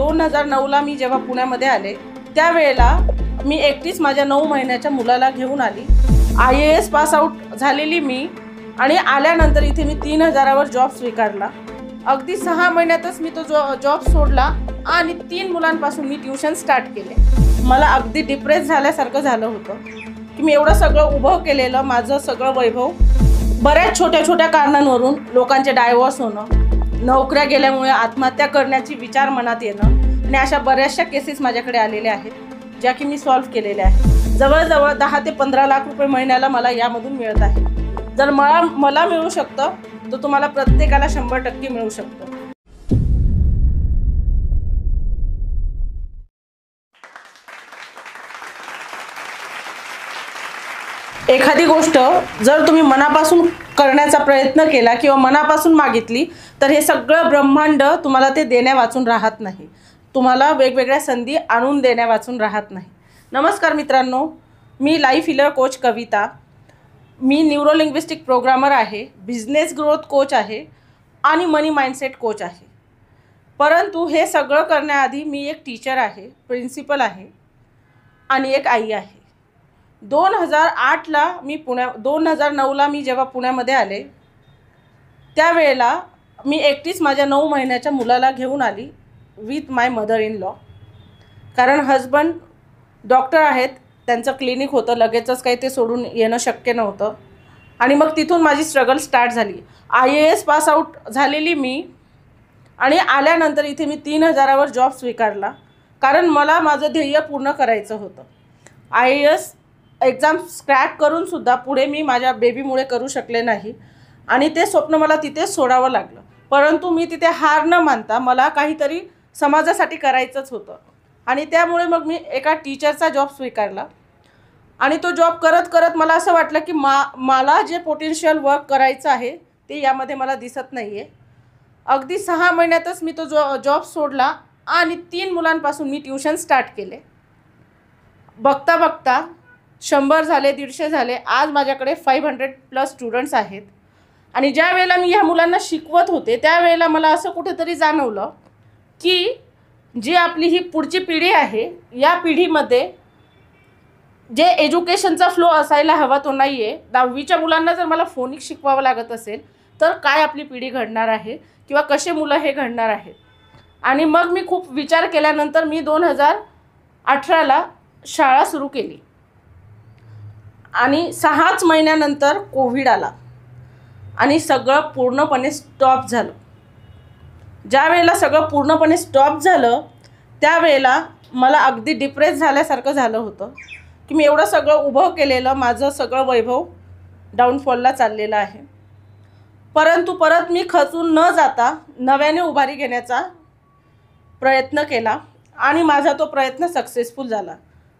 2009ला मी जेव्हा पुण्यामध्ये आले त्यावेळेला मी एकटीच माझ्या 9 महिन्याच्या मुलाला घेऊन आली। IAS पास आउट झालेली मी आणि आल्यानंतर इथे मी 3000वर जॉब स्वीकारला। अगदी 6 महिन्यातच मी तो जॉब सोडला आणि 3 मुलांपासून मी ट्यूशन स्टार्ट केले। मला अगदी डिप्रेस झाल्यासारखं झालं होतं की मी एवढं सगळं उभं केलेलं माझं सगळं वैभव बऱ्याच छोट्या छोट्या कारणांवरून लोकांचे डायव्होर्स होणं, नोकऱ्या गेल्यामुळे आत्महत्या करण्याची विचार मनात येणं आणि अशा बऱ्याचशा केसेस माझ्याकडे आलेल्या आहेत ज्या की मी सॉल्व्ह केलेल्या आहेत। जवळजवळ 10 ते 15 लाख रुपये महिन्याला मला यामधून मिळत आहे। जर मला मिळू शकतं तर तुम्हाला प्रत्येकाला 100% मिळू शकतं। एखादी गोष्ट जर तुम्ही मनापासून करण्याचा प्रयत्न केला किंवा मनापासून मागितली तर हे सगळं ब्रह्मांड तुम्हाला ते देण्या वाचून राहत नाही, तुम्हाला वेगवेगळ्या संधी आणून देण्या वाचून राहत नाही। नमस्कार मित्रांनो, मी लाईफ हीलर कोच कविता। मी न्यूरो लिंग्विस्टिक प्रोग्रामर आहे, बिझनेस ग्रोथ कोच आहे आणि मनी माइंडसेट कोच आहे। परंतु हे सगळं करण्याआधी मी एक टीचर आहे, प्रिन्सिपल आहे आणि एक आई आहे। 2008ला मी 2009ला मी जेव्हा पुण्यामध्ये आले त्यावेळेला मी एकटीच माझ्या 9 महिन्याच्या मुलाला घेऊन आली with my mother in law. कारण हजबंड डॉक्टर आहेत, त्यांचं क्लिनिक होतं, लगेचच काही ते सोडून येणं शक्य नव्हतं आणि मग तिथून माझी स्ट्रगल स्टार्ट झाली। IAS पास आउट झालेली मी आणि आल्यानंतर इथे मी 3000वर जॉब स्वीकारला कारण मला माझं ध्येय पूर्ण करायचं होतं। IAS एक्झाम क्रॅक करून सुद्धा पुढे मी माझ्या बेबीमुळे करू शकले नाही आणि ते स्वप्न मला तिथे सोडावं लागलं। परंतु मी तिथे हार न मानता मला काहीतरी समाजासाठी करायचंच होतं आणि त्यामुळे मग मी एका टीचरचा जॉब स्वीकारला आणि तो जॉब करत करत मला असं वाटलं की मला जे पोटेन्शियल वर्क करायचं आहे ते यामध्ये मला दिसत नाही आहे। अगदी 6 महिन्यातच मी तो जॉब सोडला आणि 3 मुलांपासून मी ट्यूशन स्टार्ट केले। बघता बघता 100 झाले, 150 झाले, आज माझ्याकडे 500+ स्टुडंट्स आहेत आणि ज्या वेळेला मी ह्या मुलांना शिकवत होते त्यावेळेला मला असं कुठेतरी जाणवलं की जी आपली ही पुढची पिढी आहे या पिढीमध्ये जे एज्युकेशनचा फ्लो असायला हवा तो नाही आहे। 10वीच्या मुलांना जर मला फोनिक्स शिकवावं लागत असेल तर काय आपली पिढी घडणार आहे किंवा कसे मुलं हे घडणार आहेत। आणि मग मी खूप विचार केल्यानंतर मी 2018ला शाळा सुरू केली आणि 6च महिन्यानंतर कोविड आला आणि सगळं पूर्णपणे स्टॉप झालं। ज्या वेळेला सगळं पूर्णपणे स्टॉप झालं त्यावेळेला मला अगदी डिप्रेस झाल्यासारखं झालं होतं की मी एवढं सगळं उभं केलेलं माझं सगळं वैभव डाऊनफॉलला चाललेलं आहे। परंतु परत मी खचून न जाता नव्याने उभारी घेण्याचा प्रयत्न केला आणि माझा तो प्रयत्न सक्सेसफुल झाला।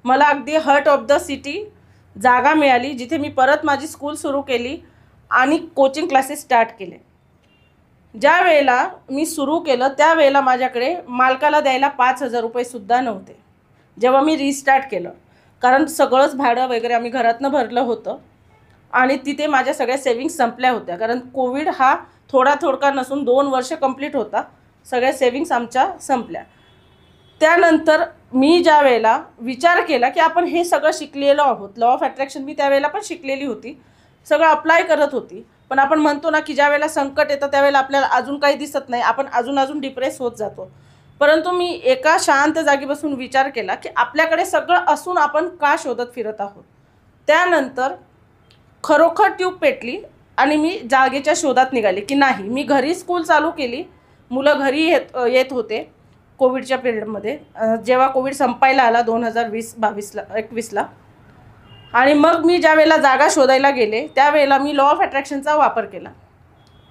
मला अगदी हार्ट ऑफ द सिटी जागा मिळाली जिथे मी परत माझी स्कूल सुरू केली आणि कोचिंग क्लासेस स्टार्ट केले। ज्या वेळेला मी सुरू केलं त्यावेळेला माझ्याकडे मालकाला द्यायला 5000 रुपये सुद्धा नव्हते जेव्हा मी रिस्टार्ट केलं, कारण सगळंच भाडं वगैरे आम्ही घरातनं भरलं होतं आणि तिथे माझ्या सगळ्या सेविंग्स संपल्या होत्या। कारण कोविड हा थोडका नसून 2 वर्ष कंप्लीट होता, सगळ्या सेविंग्स आमच्या संपल्या। त्यानंतर मी ज्या वेळेला विचार केला की आपण हे सगळं शिकलेलो आहोत, लॉ ऑफ अट्रॅक्शन मी त्यावेळेला पण शिकलेली होती, सगळं अप्लाय करत होती, पण आपण म्हणतो ना की ज्या वेळेला संकट येतं त्यावेळेला आपल्याला अजून काही दिसत नाही, आपण अजून डिप्रेस होत जातो। परंतु मी एका शांत जागी बसून विचार केला की आपल्याकडे सगळं असून आपण का शोधत फिरत आहोत। त्यानंतर खरोखर ट्यूब पेटली आणि मी जागेच्या शोधात निघाले की नाही, मी घरी स्कूल चालू केली, मुलं घरी येत होते कोविडच्या पिरियडमध्ये, जेव्हा कोविड संपायला आला 2021ला आणि मग मी ज्या वेळेला जागा शोधायला गेले त्यावेळेला मी लॉ ऑफ अट्रॅक्शनचा वापर केला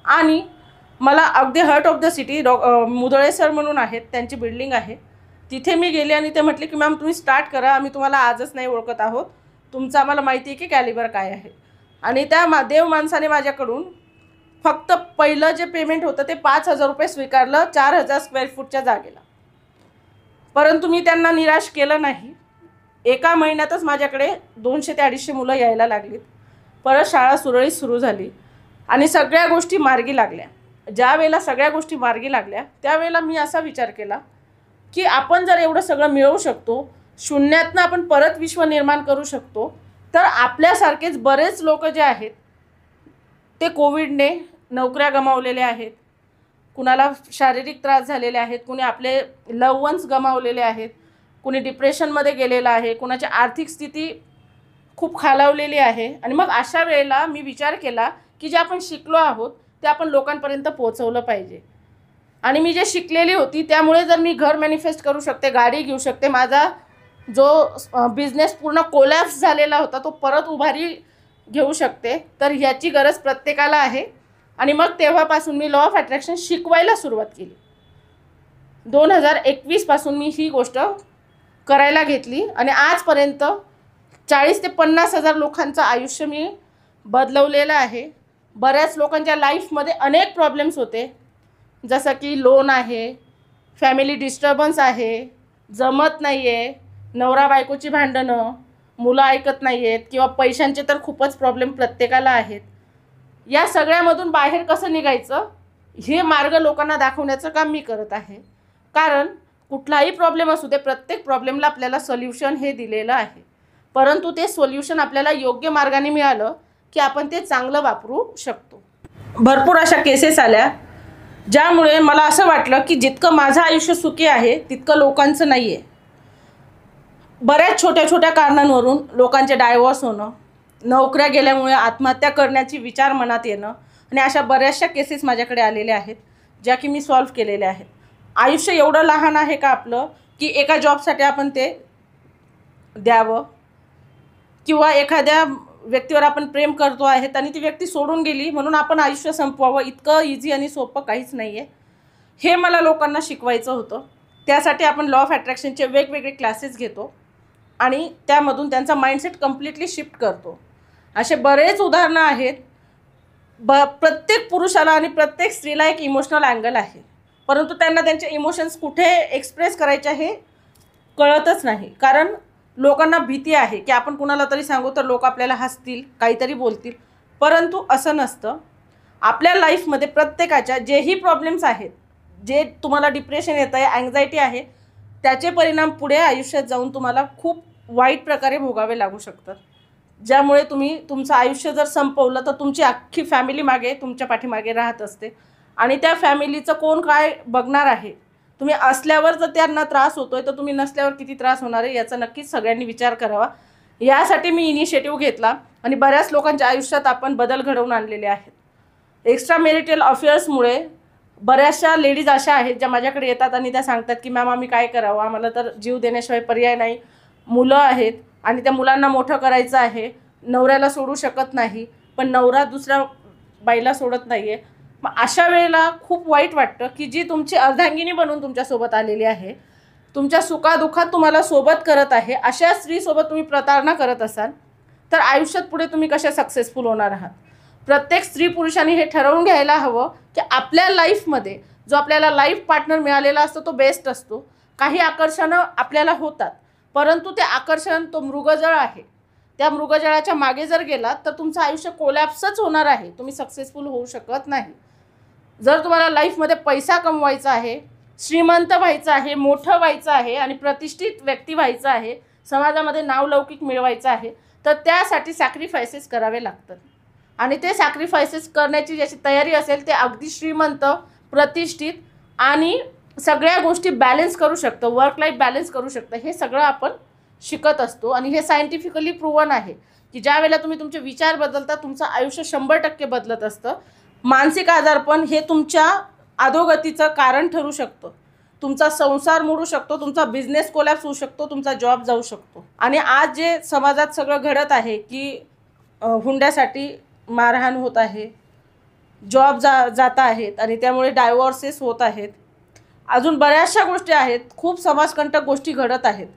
आणि मला अगदी हार्ट ऑफ द सिटी मुदळे सर म्हणून आहेत, त्यांची बिल्डिंग आहे, तिथे मी गेले आणि ते म्हटले की मॅम तुम्ही स्टार्ट करा, आम्ही तुम्हाला आजच नाही ओळखत आहोत, तुमचं आम्हाला माहिती आहे की कॅलिबर काय आहे। आणि त्या देव माणसाने माझ्याकडून फक्त पहिलं जे पेमेंट होतं ते 5000 रुपये स्वीकारलं 4000 स्क्वेअर फूटच्या जागेला। परंतु मी त्यांना निराश केलं नाही। एका महिन्यातच माझ्याकडे 200 ते 250 मुलं यायला लागलीत, परत शाळा सुरळीत सुरू झाली आणि सगळ्या गोष्टी मार्गी लागल्या। ज्या वेळेला सगळ्या गोष्टी मार्गी लागल्या त्यावेळेला मी असा विचार केला की आपण जर एवढं सगळं मिळवू शकतो, शून्यातनं आपण परत विश्व निर्माण करू शकतो, तर आपल्यासारखेच बरेच लोक जे आहेत ते कोविडने नोकऱ्या गमावलेल्या आहेत, कुणाला शारीरिक त्रास झालेले आहेत, कुणी आपले लव्ह वन्स गमावलेले आहेत, कुणी डिप्रेशनमध्ये गेलेलं आहे, कुणाची आर्थिक स्थिती खूप खालावलेली आहे. आणि मग अशा वेळेला मी विचार केला की जे आपण शिकलो आहोत ते आपण लोकांपर्यंत पोहोचवलं पाहिजे. आणि मी जे शिकलेली होती त्यामुळे जर मी घर मॅनिफेस्ट करू शकते, गाडी घेऊ शकते, माझा जो बिझनेस पूर्ण कोलॅप्स झालेला होता तो परत उभारी घेऊ शकते, तर ह्याची गरज प्रत्येकाला आहे. आणि मग तेव्हापासून मी लॉ ऑफ अट्रॅक्शन शिकवायला सुरुवात केली. 2021 पासून मी ही गोष्ट करायला घेतली आणि आजपर्यंत 40 ते 50 हजार लोकांचं आयुष्य मी बदलवलेलं आहे. बऱ्याच लोकांच्या लाईफमध्ये अनेक प्रॉब्लेम्स होते, जसं की लोन आहे, फॅमिली डिस्टर्बन्स आहे, जमत नाही आहे, नवरा बायकोची भांडणं, मुलं ऐकत नाही आहेत, किंवा पैशांचे तर खूपच प्रॉब्लेम प्रत्येकाला आहेत. या सगळ्यामधून बाहेर कसं निघायचं हे मार्ग लोकांना दाखवण्याचं काम मी करत आहे. कारण कुठलाही प्रॉब्लेम असू दे, प्रत्येक प्रॉब्लेमला आपल्याला सोल्युशन हे दिलेलं आहे, परंतु ते सोल्युशन आपल्याला योग्य मार्गाने मिळालं की आपण ते चांगलं वापरू शकतो. भरपूर अशा केसेस आल्या ज्यामुळे मला असं वाटलं की जितकं माझं आयुष्य सुखी आहे तितकं लोकांचं नाही आहे. बऱ्याच छोट्या छोट्या कारणांवरून लोकांचे डायव्होर्स होणं, नोकऱ्या गेल्यामुळे आत्महत्या करण्याची विचार मनात येणं, आणि अशा बऱ्याचशा केसेस माझ्याकडे आलेल्या आहेत ज्या की मी सॉल्व्ह केलेल्या आहेत. आयुष्य एवढं लहान आहे का आपलं की एका जॉबसाठी आपण ते द्यावं, किंवा एखाद्या व्यक्तीवर आपण प्रेम करतो आहेत आणि ती व्यक्ती सोडून गेली म्हणून आपण आयुष्य संपवावं, इतकं इझी आणि सोपं काहीच नाही आहे. हे मला लोकांना शिकवायचं होतं. त्यासाठी आपण लॉ ऑफ अट्रॅक्शनचे वेगवेगळे क्लासेस घेतो आणि त्यामधून त्यांचा माइंडसेट कम्प्लिटली शिफ्ट करतो. असे बरेच उदाहरणं आहेत. प्रत्येक पुरुषाला आणि प्रत्येक स्त्रीला एक इमोशनल अँगल आहे, परंतु त्यांना त्यांचे इमोशन्स कुठे एक्सप्रेस करायचे हे कळतच नाही. कारण लोकांना भीती आहे की आपण कुणाला तरी सांगू तर लोक आपल्याला हसतील, काहीतरी बोलतील, परंतु असं नसतं. आपल्या लाईफमध्ये प्रत्येकाच्या जेही प्रॉब्लेम्स आहेत, जे तुम्हाला डिप्रेशन येतं आहे, अँक्झायटी आहे, त्याचे परिणाम पुढे आयुष्यात जाऊन तुम्हाला खूप वाईट प्रकारे भोगावे लागू शकतात, ज्यामुळे तुम्ही तुमचं आयुष्य जर संपवलं तर तुमची अख्खी फॅमिली मागे तुमच्या पाठीमागे राहत असते. आणि त्या फॅमिलीचं कोण काय बघणार आहे, तुम्ही असल्यावर जर त्यांना त्रास होतो आहे तर तुम्ही नसल्यावर किती त्रास होणार आहे याचा नक्कीच सगळ्यांनी विचार करावा. यासाठी मी इनिशिएटिव्ह घेतला आणि बऱ्याच लोकांच्या आयुष्यात आपण बदल घडवून आणलेले आहेत. एक्स्ट्रा मॅरिटल अफेअर्समुळे बऱ्याचशा लेडीज अशा आहेत ज्या माझ्याकडे येतात आणि त्या सांगतात की मॅम आम्ही काय करावं, आम्हाला तर जीव देण्याशिवाय पर्याय नाही, मुलं आहेत आणि त्या मुलांना मोठं करायचं आहे, नवऱ्याला सोडू शकत नाही, पण नवरा दुसऱ्या बाईला सोडत नाही आहे. मग अशा वेळेला खूप वाईट वाटतं की जी तुमची अर्धांगिनी बनून तुमच्यासोबत आलेली आहे, तुमच्या सुखादुखात तुम्हाला सोबत करत आहे, अशा स्त्रीसोबत तुम्ही प्रतारणा करत असाल तर आयुष्यात पुढे तुम्ही कशा सक्सेसफुल होणार आहात. प्रत्येक स्त्री पुरुषांनी हे ठरवून घ्यायला हवं की आपल्या लाईफमध्ये जो आपल्याला लाईफ पार्टनर मिळालेला असतो तो बेस्ट असतो. काही आकर्षणं आपल्याला होतात, परंतु ते आकर्षण तो मृगजळ आहे, त्या मृगजळाच्या मागे जर गेलात तर तुमचं आयुष्य कोलॅप्सच होणार आहे, तुम्ही सक्सेसफुल होऊ शकत नाही. जर तुम्हाला लाईफमध्ये पैसा कमवायचा आहे, श्रीमंत व्हायचं आहे, मोठं व्हायचं आहे आणि प्रतिष्ठित व्यक्ती व्हायचं आहे, समाजामध्ये नावलौकिक मिळवायचं आहे, तर त्यासाठी सॅक्रिफायसेस करावे लागतात. आणि ते सॅक्रिफायसेस करण्याची ज्याची तयारी असेल ते अगदी श्रीमंत, प्रतिष्ठित आणि सगळ्या गोष्टी बॅलन्स करू शकतं, वर्क लाईफ बॅलन्स करू शकतं. हे सगळं आपण शिकत असतो आणि हे सायंटिफिकली प्रूव्हन आहे की ज्या वेळेला तुम्ही तुमचे विचार बदलता तुमचं आयुष्य 100% बदलत असतं. मानसिक आजारपण हे तुमच्या अधोगतीचं कारण ठरू शकतं, तुमचा संसार मोडू शकतो, तुमचा बिझनेस कोलॅप्स होऊ शकतो, तुमचा जॉब जाऊ शकतो. आणि आज जे समाजात सगळं घडत आहे की हुंड्यासाठी मारहाण होत आहे, जॉब जात आहेत आणि त्यामुळे डायव्होर्सेस होत आहेत, अजून बऱ्याचशा गोष्टी आहेत, खूप समाजकंटक गोष्टी घडत आहेत.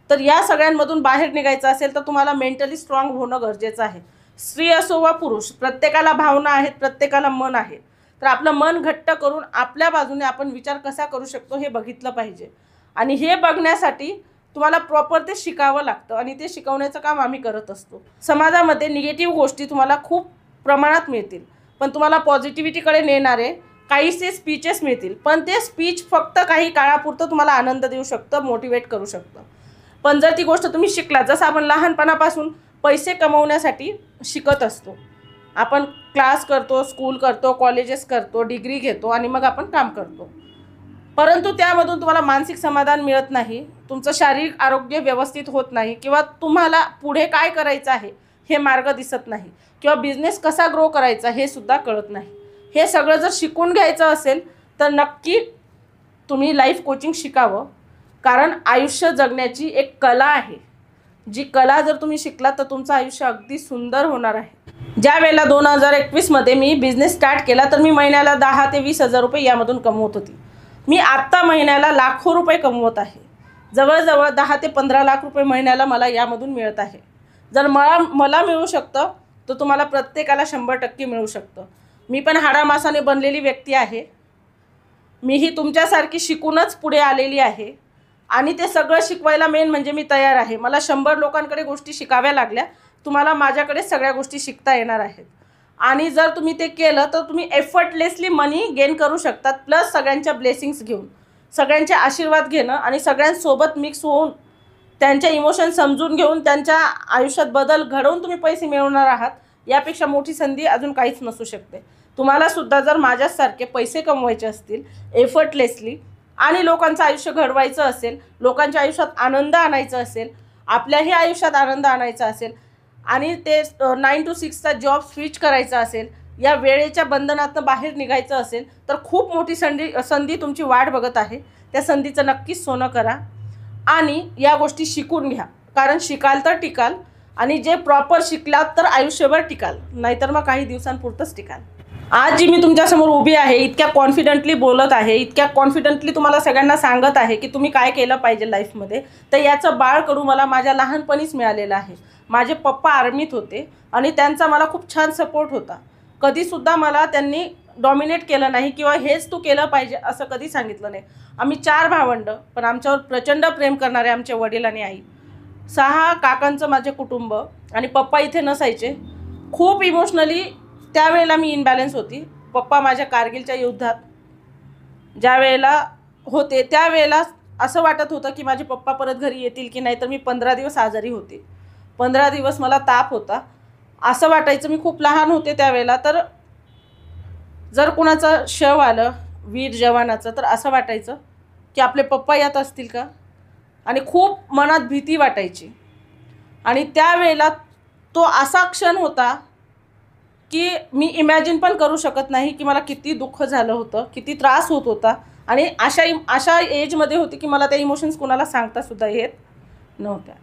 तर या सगळ्यांमधून बाहेर निघायचं असेल तर तुम्हाला मेंटली स्ट्रॉंग होणं गरजेचं आहे. स्त्री असो वा पुरुष, प्रत्येकाला भावना आहेत, प्रत्येकाला मन आहे. तर आपलं मन घट्ट करून आपल्या बाजूने आपण विचार कसा करू शकतो हे बघितलं पाहिजे. आणि हे बघण्यासाठी तुम्हाला प्रॉपर ते शिकावं लागतं आणि ते शिकवण्याचं काम आम्ही करत असतो. समाजामध्ये निगेटिव्ह गोष्टी तुम्हाला खूप प्रमाणात मिळतील, पण तुम्हाला पॉझिटिव्हिटीकडे नेणारे काहीसे स्पीचेस मिळतील, पण ते स्पीच फक्त काही काळापुरतं तुम्हाला आनंद देऊ शकतं, मोटिवेट करू शकतं. पण जर ती गोष्ट तुम्ही शिकलात, जसं आपण लहानपणापासून पैसे कमवण्यासाठी शिकत असतो, आपण क्लास करतो, स्कूल करतो, कॉलेजेस करतो, डिग्री घेतो आणि मग आपण काम करतो, परंतु त्यामधून तुम्हाला मानसिक समाधान मिळत नाही, तुमचं शारीरिक आरोग्य व्यवस्थित होत नाही, किंवा तुम्हाला पुढे काय करायचं आहे हे मार्ग दिसत नाही, किंवा बिझनेस कसा ग्रो करायचा हे सुद्धा कळत नाही. हे सगळं जर शिकून घ्यायचं असेल तर नक्की तुम्ही लाईफ कोचिंग शिकावं, कारण आयुष्य जगण्याची एक कला आहे. जी कला जर तुम्ही शिकलात तर तुमचं आयुष्य अगदी सुंदर होणार आहे. ज्या वेळेला 2021मध्ये मी बिझनेस स्टार्ट केला तर मी महिन्याला 10 ते 20 हजार रुपये यामधून कमवत होती. मी आत्ता महिन्याला लाखो रुपये कमवत आहे. जवळजवळ 10 ते 15 लाख रुपये महिन्याला मला यामधून मिळत आहे. जर मला मिळू शकतं तर तुम्हाला प्रत्येकाला 100% मिळू शकतं. मी पण हाडामासाने बनलेली व्यक्ती आहे. मीही तुमच्यासारखी शिकूनच पुढे आलेली आहे आणि ते सगळं शिकवायला मेन म्हणजे मी तयार आहे. मला 100 लोकांकडे गोष्टी शिकाव्या लागल्या, तुम्हाला माझ्याकडे सगळ्या गोष्टी शिकता येणार आहेत. आणि जर तुम्ही ते केलं तर तुम्ही एफर्टलेसली मनी गेन करू शकतात, प्लस सगळ्यांच्या ब्लेसिंग्स घेऊन, सगळ्यांचे आशीर्वाद घेणं आणि सगळ्यांसोबत मिक्स होऊन त्यांच्या इमोशन समजून घेऊन त्यांच्या आयुष्यात बदल घडवून तुम्ही पैसे मिळवणार आहात. यापेक्षा मोठी संधी अजून काहीच नसू शकते. तुम्हाला सुद्धा जर माझ्यासारखे पैसे कमवायचे असतील एफर्टलेसली आणि लोकांचं आयुष्य घडवायचं असेल, लोकांच्या आयुष्यात आनंद आणायचा असेल, आपल्याही आयुष्यात आनंद आणायचा असेल आणि ते 9 to 6चा जॉब स्विच करायचा असेल, या वेळेच्या बंधनातून बाहेर निघायचं असेल तर खूप मोठी संधी तुमची वाट बघत आहे. त्या संधीचं नक्कीच सोनं करा आणि या गोष्टी शिकून घ्या, कारण शिकाल तर टिकाल आणि जे प्रॉपर शिकलात तर आयुष्यभर टिकाल, नाहीतर मग काही दिवसांपुरतंच टिकाल. आज जी मी तुमच्यासमोर उभी आहे, इतक्या कॉन्फिडंटली बोलत आहे, इतक्या कॉन्फिडंटली तुम्हाला सगळ्यांना सांगत आहे की तुम्ही काय केलं पाहिजे लाईफमध्ये, तर याचं बाळकडू मला माझ्या लहानपणीच मिळालेलं आहे. माझे पप्पा आर्मीत होते आणि त्यांचा मला खूप छान सपोर्ट होता. कधीसुद्धा मला त्यांनी डॉमिनेट केलं नाही किंवा हेच तू केलं पाहिजे असं कधी सांगितलं नाही. आम्ही 4 भावंड, पण आमच्यावर प्रचंड प्रेम करणारे आमचे वडील आणि आई. 6 काकांचं माझे कुटुंब आणि पप्पा इथे नसायचे. खूप इमोशनली त्यावेळेला मी इनबॅलन्स होती. पप्पा माझ्या कारगिलच्या युद्धात ज्या वेळेला होते त्यावेळेला असं वाटत होतं की माझे पप्पा परत घरी येतील की नाही, तर मी 15 दिवस आजारी होते. 15 दिवस मला ताप होता. असं वाटायचं, मी खूप लहान होते त्यावेळेला, तर जर कुणाचं शव आलं वीर जवानाचं तर असं वाटायचं की आपले पप्पा येत असतील का, आणि खूप मनात भीती वाटायची. आणि त्यावेळेला तो असा क्षण होता की मी इमॅजिन पण करू शकत नाही की मला किती दुःख झालं होतं, किती त्रास होत होता. आणि अशा एजमध्ये होती की मला त्या इमोशन्स कोणाला सांगतासुद्धा येत नव्हत्या.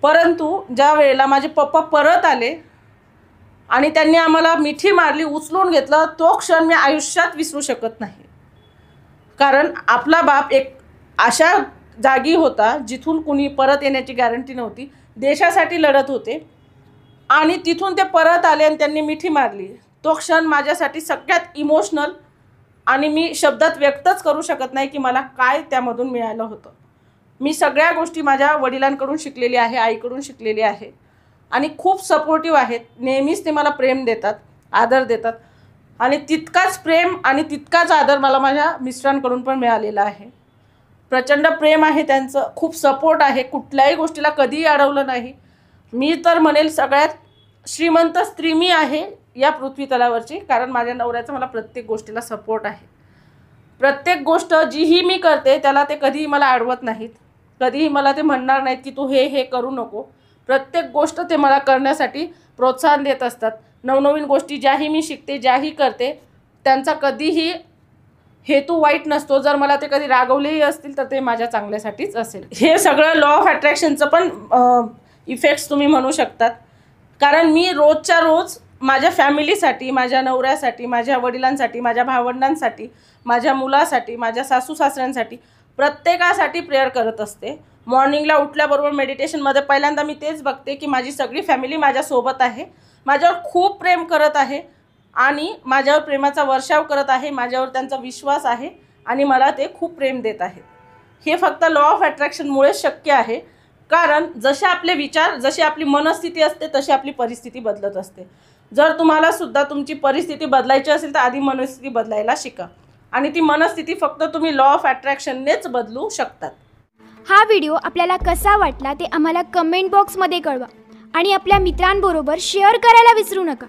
परंतु ज्या वेळेला माझे पप्पा परत आले आणि त्यांनी आम्हाला मिठी मारली, उचलून घेतलं, तो क्षण मी आयुष्यात विसरू शकत नाही. कारण आपला बाप एक अशा जागी होता जिथून कुणी परत येण्याची गॅरंटी नव्हती, देशासाठी लढत होते आणि तिथून ते परत आले आणि त्यांनी मिठी मारली. तो क्षण माझ्यासाठी सगळ्यात इमोशनल आणि मी शब्दात व्यक्तच करू शकत नाही की मला काय त्यामधून मिळालं होतं. मी सगळ्या गोष्टी माझ्या वडिलांकडून शिकलेली आहे, आईकडून शिकलेली आहे आणि खूप सपोर्टिव्ह आहेत. नेहमीच ते मला प्रेम देतात, आदर देतात आणि तितकाच प्रेम आणि तितकाच आदर मला माझ्या मिस्टरांकडून पण मिळालेला आहे. प्रचंड प्रेम आहे त्यांचं, खूप सपोर्ट आहे, कुठल्याही गोष्टीला कधीही अडवलं नाही. मी तर म्हणेल सगळ्यात श्रीमंत स्त्री मी आहे या पृथ्वी तलावरची, कारण माझ्या नवऱ्याचा मला प्रत्येक गोष्टीला सपोर्ट आहे. प्रत्येक गोष्ट जीही मी करते त्याला ते कधीही मला अडवत नाहीत, कधीही मला ते म्हणणार नाहीत की तू हे करू नको. प्रत्येक गोष्ट ते मला करण्यासाठी प्रोत्साहन देत असतात. नवनवीन गोष्टी ज्याही मी शिकते, ज्याही करते, त्यांचा कधीही हेतू वाईट नसतो. जर मला ते कधी रागवलेही असतील तर ते माझ्या चांगल्यासाठीच असेल. हे सगळं लॉ ऑफ अट्रॅक्शनचं पण इफेक्ट्स तुम्ही म्हणू शकतात, कारण मी रोजच्या रोज माझ्या फॅमिलीसाठी, माझ्या नवऱ्यासाठी, माझ्या वडिलांसाठी, माझ्या भावंडांसाठी, माझ्या मुलासाठी, माझ्या सासू सासऱ्यांसाठी, प्रत्येकासाठी प्रेयर करत असते. मॉर्निंगला उठल्याबरोबर मेडिटेशनमध्ये पहिल्यांदा मी तेच बघते की माझी सगळी फॅमिली माझ्यासोबत आहे, माझ्यावर खूप प्रेम करत आहे आणि माझ्यावर प्रेमाचा वर्षाव करत आहे, माझ्यावर त्यांचा विश्वास आहे आणि मला ते खूप प्रेम देत आहेत. हे फक्त लॉ ऑफ अट्रॅक्शनमुळेच शक्य आहे, कारण जसे आपले विचार, जशी आपली मनस्थिती असते तशी आपली परिस्थिती बदलत असते. जर तुम्हाला सुद्धा तुमची परिस्थिती बदलायची असेल तर आधी मनस्थिती बदलायला शिका. आणि ती मनस्थिती फक्त तुम्ही लॉ ऑफ अट्रॅक्शननेच बदलू शकतात. हा व्हिडिओ आपल्याला कसा वाटला ते आम्हाला कमेंट बॉक्समध्ये कळवा आणि आपल्या मित्रांबरोबर शेअर करायला विसरू नका.